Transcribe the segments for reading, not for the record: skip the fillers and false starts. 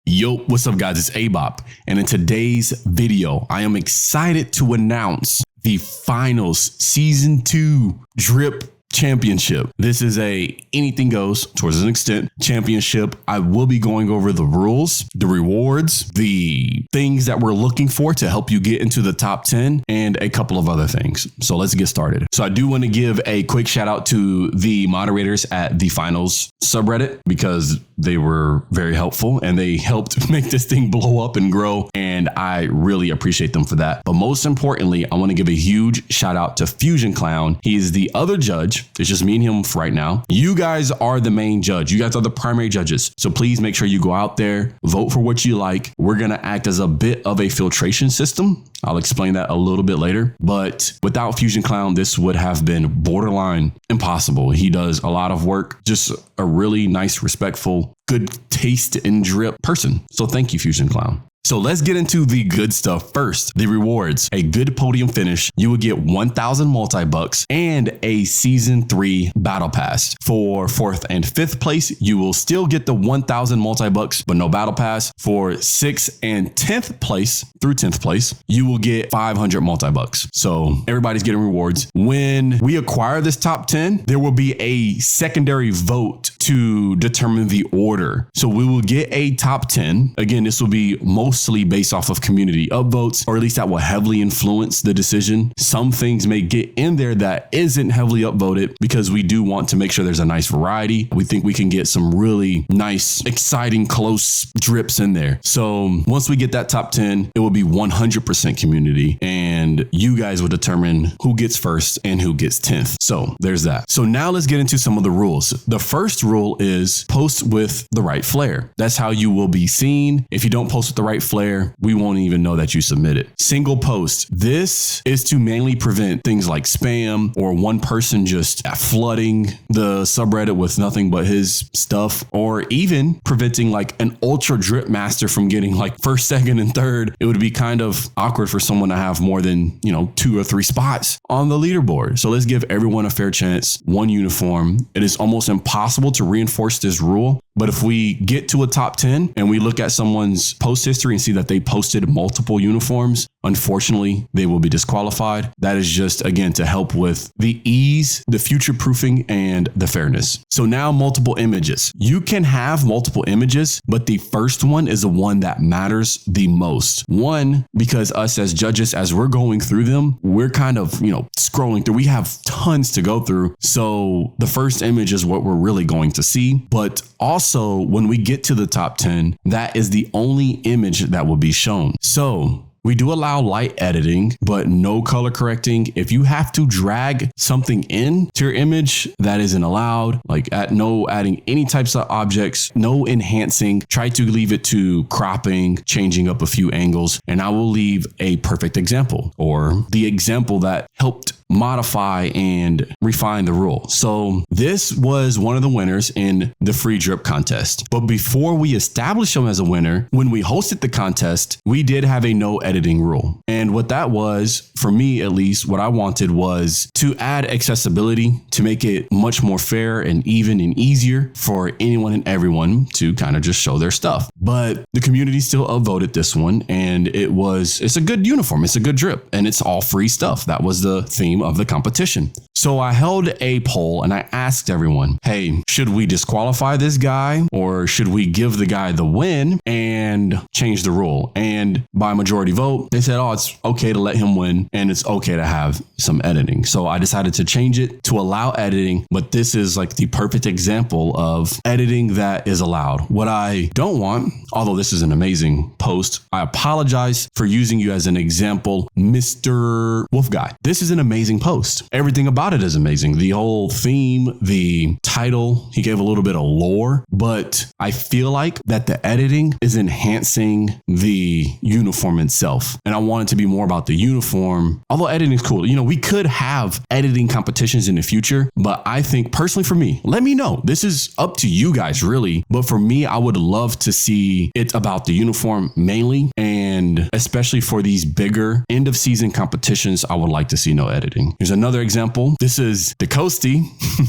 Yo, what's up guys? It's Abop. And in today's video, I am excited to announce the finals season 2 drip championship. This is a anything goes towards an extent championship. I will be going over the rules, the rewards, the things that we're looking for to help you get into the top 10 and a couple of other things. So let's get started. So I do want to give a quick shout out to the moderators at the finals subreddit because they were very helpful and they helped make this thing blow up and grow. And I really appreciate them for that. But most importantly, I want to give a huge shout out to Fusion Clown. He is the other judge. It's just me and him for right now. You guys are the main judge. You guys are the primary judges. So please make sure you go out there, vote for what you like. We're going to act as a bit of a filtration system. I'll explain that a little bit later. But without Fusion Clown, this would have been borderline impossible. He does a lot of work, just a really nice, respectful, good taste in drip person. So thank you, Fusion Clown. So let's get into the good stuff first. The rewards, a good podium finish. You will get 1,000 multi-bucks and a season 3 battle pass. For 4th and 5th place, you will still get the 1,000 multi-bucks, but no battle pass. For 6th and 10th place through 10th place, you will get 500 multi-bucks. So everybody's getting rewards. When we acquire this top 10, there will be a secondary vote to determine the order. So we will get a top 10. Again, this will be mostly based off of community upvotes, or at least that will heavily influence the decision. Some things may get in there that isn't heavily upvoted because we do want to make sure there's a nice variety. We think we can get some really nice, exciting, close drips in there. So once we get that top 10, it will be 100% community and you guys will determine who gets first and who gets 10th. So there's that. So now let's get into some of the rules. The first rule is post with the right flare. That's how you will be seen. If you don't post with the right flare, we won't even know that you submitted. Single post. This is to mainly prevent things like spam or one person just flooding the subreddit with nothing but his stuff, or even preventing like an ultra drip master from getting like 1st, 2nd, and 3rd. It would be kind of awkward for someone to have more than, 2 or 3 spots on the leaderboard. So let's give everyone a fair chance, one uniform. It is almost impossible to reinforce this rule. But if we get to a top 10 and we look at someone's post history and see that they posted multiple uniforms, unfortunately, they will be disqualified. That is just, again, to help with the ease, the future proofing, and the fairness. So now multiple images. You can have multiple images, but the first one is the one that matters the most. One, because us as judges, as we're going through them, we're kind of, scrolling through. We have tons to go through. So the first image is what we're really going to see. But also, when we get to the top 10, that is the only image that will be shown. So we do allow light editing, but no color correcting. If you have to drag something in to your image, that isn't allowed. Like no adding any types of objects, no enhancing. Try to leave it to cropping, changing up a few angles, and I will leave a perfect example or the example that helped modify and refine the rule. So this was one of the winners in the free drip contest. But before we established him as a winner, when we hosted the contest, we did have a no editing rule. And what that was, for me at least, what I wanted was to add accessibility to make it much more fair and even and easier for anyone and everyone to kind of just show their stuff. But the community still upvoted this one, and it's a good uniform, it's a good drip, and it's all free stuff. That was the theme of the competition. So I held a poll and I asked everyone, hey, should we disqualify this guy or should we give the guy the win and change the rule? And by majority vote, they said, oh, it's okay to let him win and it's okay to have some editing. So I decided to change it to allow editing, but this is like the perfect example of editing that is allowed. What I don't want, although this is an amazing post, I apologize for using you as an example, Mr. Wolf Guy. This is an amazing post. Everything about it is amazing. The whole theme, the title, he gave a little bit of lore, but I feel like that the editing is enhancing the uniform itself. And I want it to be more about the uniform, although editing is cool. We could have editing competitions in the future, but I think personally for me, let me know. This is up to you guys really. But for me, I would love to see it about the uniform mainly. And especially for these bigger end of season competitions, I would like to see no editing. kidding. Here's another example. This is DeCoste.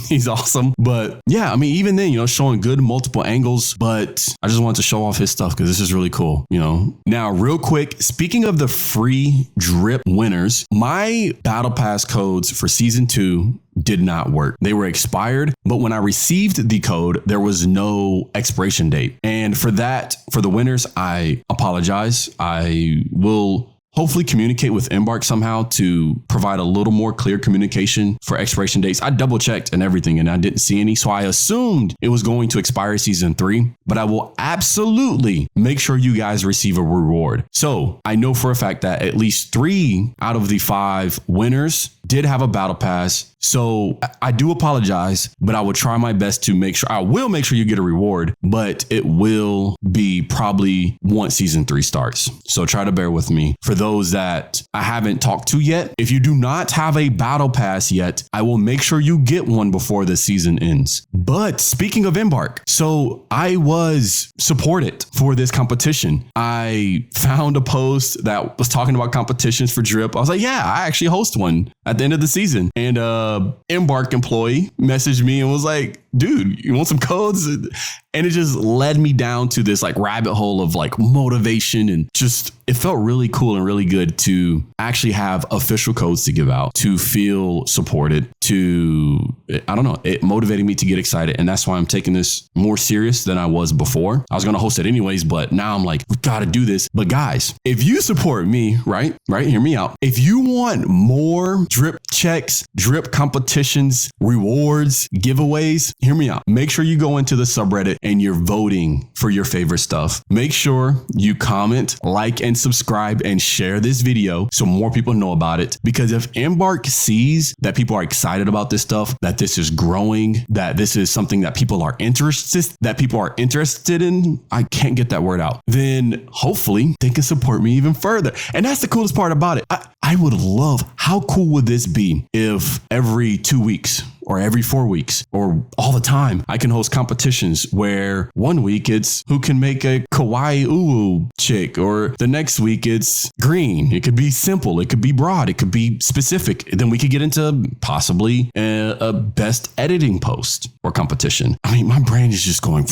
He's awesome. But yeah, I mean, even then, showing good multiple angles, but I just wanted to show off his stuff because this is really cool, Now, real quick, speaking of the free drip winners, my battle pass codes for season 2 did not work. They were expired, but when I received the code, there was no expiration date. And for the winners, I apologize. I will hopefully communicate with Embark somehow to provide a little more clear communication for expiration dates. I double checked and everything and I didn't see any. So I assumed it was going to expire season 3, but I will absolutely make sure you guys receive a reward. So I know for a fact that at least 3 out of the 5 winners did have a battle pass. So I do apologize, but I will try my best to make sure you get a reward, but it will be probably once season 3 starts. So try to bear with me. For those that I haven't talked to yet, if you do not have a battle pass yet, I will make sure you get one before the season ends. But speaking of Embark, so I was supported for this competition. I found a post that was talking about competitions for drip. I was like, yeah, I actually host one at the end of the season. And Embark employee messaged me and was like, dude, you want some codes? And it just led me down to this rabbit hole of motivation, and just it felt really cool and really good to actually have official codes to give out, to feel supported, it motivated me to get excited. And that's why I'm taking this more serious than I was before. I was going to host it anyways, but now I'm like, we got to do this. But guys, if you support me, right, hear me out. If you want more drip checks, drip competitions, rewards, giveaways, hear me out. Make sure you go into the subreddit and you're voting for your favorite stuff. Make sure you comment, like, and subscribe and share this video so more people know about it. Because if Embark sees that people are excited about this stuff, that this is growing, that this is something that people are interested in, I can't get that word out, then hopefully they can support me even further. And that's the coolest part about it. I would love, how cool would this be if every 2 weeks or every 4 weeks or all the time I can host competitions where one week it's who can make a kawaii uwu chick, or the next week it's green. It could be simple, it could be broad, it could be specific. Then we could get into possibly a best editing post or competition. I mean, my brain is just going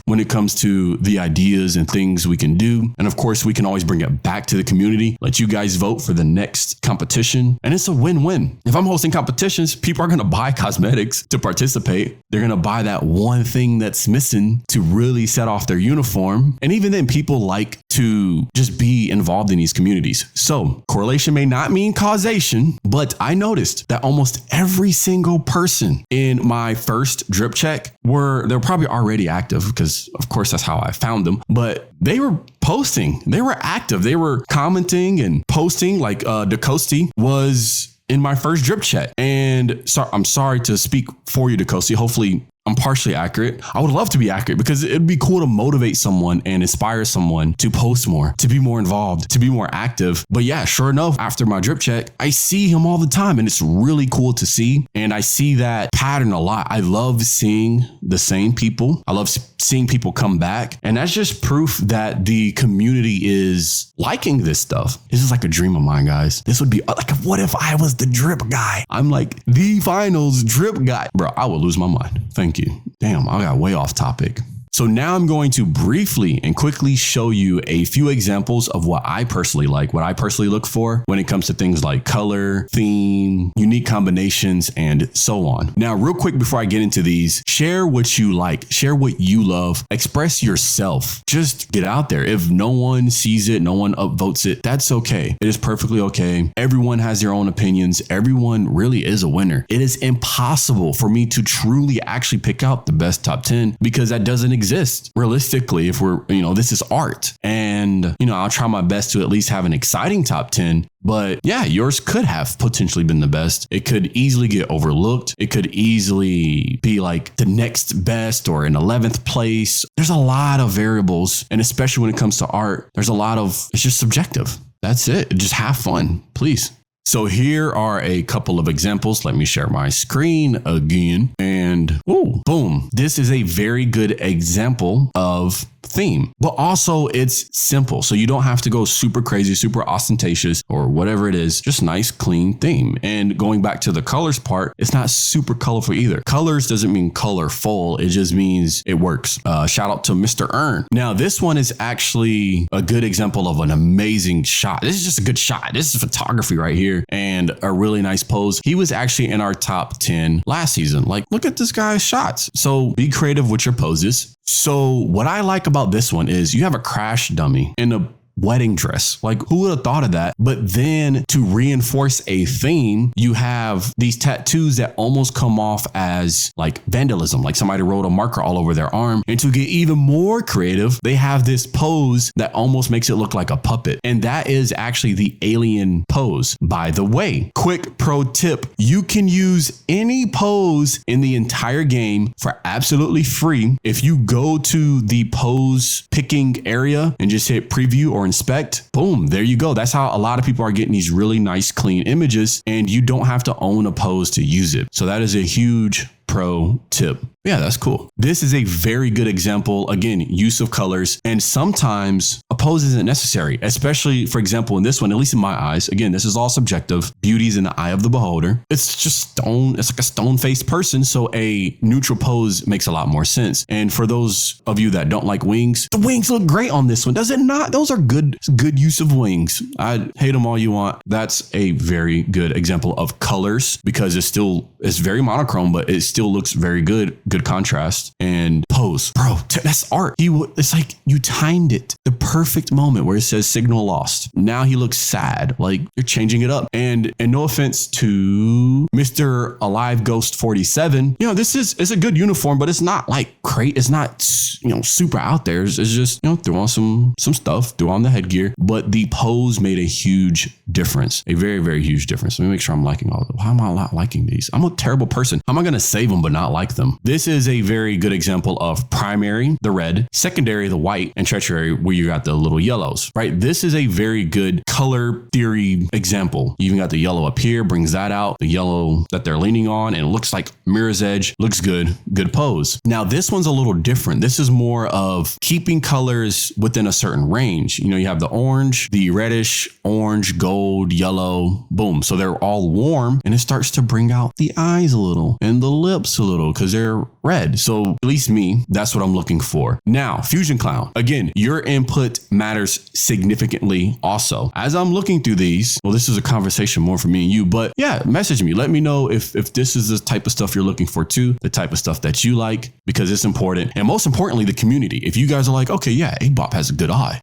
when it comes to the ideas and things we can do. And of course, we can always bring it back to the community, let you guys vote for the next competition. And it's a win-win. If I'm hosting competitions, people are going to buy cosmetics to participate. They're going to buy that one thing that's missing to really set off their uniform. And even then, people like to just be involved in these communities. So correlation may not mean causation, but I noticed that almost every single person in my first drip check they're probably already active, because of course that's how I found them, but they were posting, they were active, they were commenting and posting. Like DeCoste was in my first drip check. And I'm sorry to speak for you, DeCoste. Hopefully I'm partially accurate. I would love to be accurate, because it'd be cool to motivate someone and inspire someone to post more, to be more involved, to be more active. But yeah, sure enough, after my drip check, I see him all the time, and it's really cool to see. And I see that pattern a lot. I love seeing the same people. I love seeing people come back. And that's just proof that the community is liking this stuff. This is like a dream of mine, guys. This would be like, what if I was the drip guy? I'm like the finals drip guy. Bro, I would lose my mind. Thank you. Damn, I got way off topic. So now I'm going to briefly and quickly show you a few examples of what I personally like, what I personally look for when it comes to things like color, theme, unique combinations, and so on. Now, real quick before I get into these, share what you like, share what you love, express yourself. Just get out there. If no one sees it, no one upvotes it, that's okay. It is perfectly okay. Everyone has their own opinions. Everyone really is a winner. It is impossible for me to truly actually pick out the best top 10, because that doesn't exist realistically. If we're, this is art, and I'll try my best to at least have an exciting top 10. But yeah, yours could have potentially been the best. It could easily get overlooked. It could easily be like the next best or in 11th place. There's a lot of variables, and especially when it comes to art, it's just subjective. That's it. Just have fun, please. So here are a couple of examples. Let me share my screen again. And boom, this is a very good example of theme, but also it's simple. So you don't have to go super crazy, super ostentatious or whatever it is, just nice, clean theme. And going back to the colors part, it's not super colorful either. Colors doesn't mean colorful. It just means it works. Shout out to Mr. Earn. Now, this one is actually a good example of an amazing shot. This is just a good shot. This is photography right here and a really nice pose. He was actually in our top 10 last season. Like, look at this guy's shots. So be creative with your poses. So what I like about this one is you have a crash dummy in a wedding dress. Like, who would have thought of that? But then to reinforce a theme, you have these tattoos that almost come off as like vandalism, like somebody wrote a marker all over their arm. And to get even more creative, they have this pose that almost makes it look like a puppet. And that is actually the alien pose. By the way, quick pro tip, you can use any pose in the entire game for absolutely free. If you go to the pose picking area and just hit preview or inspect, boom, there you go. That's how a lot of people are getting these really nice, clean images, and you don't have to own a pose to use it. So that is a huge pro tip. Yeah, that's cool. This is a very good example. Again, use of colors. And sometimes a pose isn't necessary, especially, for example, in this one, at least in my eyes. Again, this is all subjective. Beauty's in the eye of the beholder. It's just stone. It's like a stone-faced person. So a neutral pose makes a lot more sense. And for those of you that don't like wings, the wings look great on this one. Does it not? Those are good use of wings. I hate them all you want. That's a very good example of colors because it's very monochrome, but it still looks very good contrast. And pose, bro, that's art. It's like you timed it, the perfect moment where it says signal lost. Now he looks sad, like you're changing it up. And no offense to Mr. Alive Ghost 47, it's a good uniform, but it's not like great. It's not super out there. It's just throw on some stuff, throw on the headgear. But the pose made a huge difference, a very, very huge difference. Let me make sure I'm liking all of them. Why am I not liking these? I'm a terrible person. How am I going to save them but not like them? This is a very good example of primary, the red, secondary, the white, and tertiary, where you got the little yellows, right? This is a very good color theory example. You even got the yellow up here, brings that out, the yellow that they're leaning on, and it looks like mirror's edge, looks good pose. Now, this one's a little different. This is more of keeping colors within a certain range. You have the orange, the reddish, orange, gold, yellow, boom. So they're all warm, and it starts to bring out the eyes a little and the lips a little because they're red. So at least me, that's what I'm looking for. Now, Fusion Clown. Again, your input matters significantly also. As I'm looking through these, well, this is a conversation more for me and you, but yeah, message me. Let me know if this is the type of stuff you're looking for too, the type of stuff that you like, because it's important. And most importantly, the community. If you guys are like, okay, yeah, Abop has a good eye,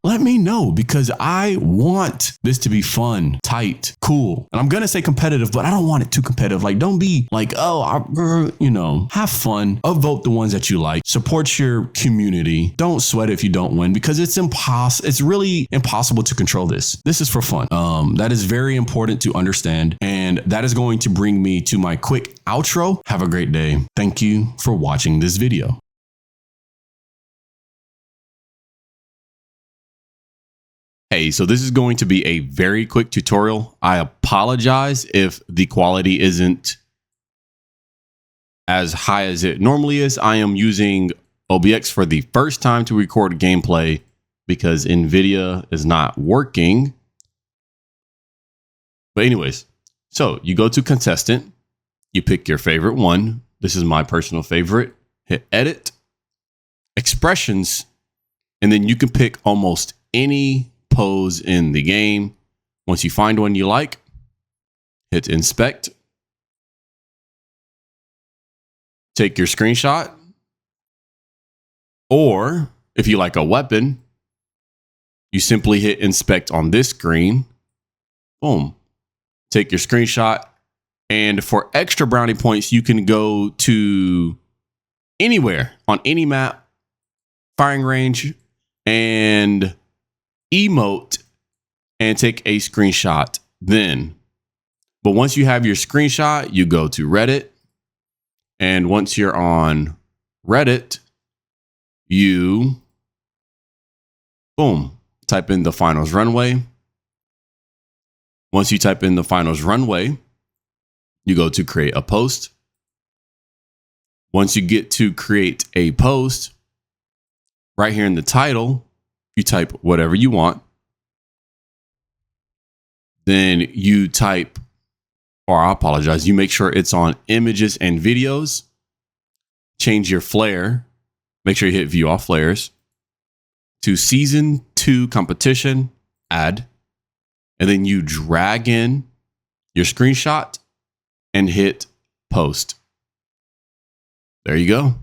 let me know, because I want this to be fun, tight, cool. And I'm going to say competitive, but I don't want it too competitive. Like, don't be like, have fun, upvote the ones that you like, support your community. Don't sweat if you don't win, because it's really impossible to control this. This is for fun. That is very important to understand. And that is going to bring me to my quick outro. Have a great day. Thank you for watching this video. Hey, so this is going to be a very quick tutorial. I apologize if the quality isn't as high as it normally is. I am using OBX for the first time to record gameplay because NVIDIA is not working. But anyways, so you go to contestant, you pick your favorite one. This is my personal favorite. Hit edit, expressions, and then you can pick almost any pose in the game. Once you find one you like, hit inspect. Take your screenshot, or if you like a weapon, you simply hit inspect on this screen. Boom. Take your screenshot. And for extra brownie points, you can go to anywhere on any map, firing range, and emote and take a screenshot then. But once you have your screenshot, you go to Reddit. And once you're on Reddit, you, boom, type in the finals runway. Once you type in the finals runway, you go to create a post. Once you get to create a post, right here in the title, you type whatever you want. Then you type, or I apologize, you make sure it's on images and videos. Change your flare. Make sure you hit view all flares to season 2 competition, add, and then you drag in your screenshot and hit post. There you go.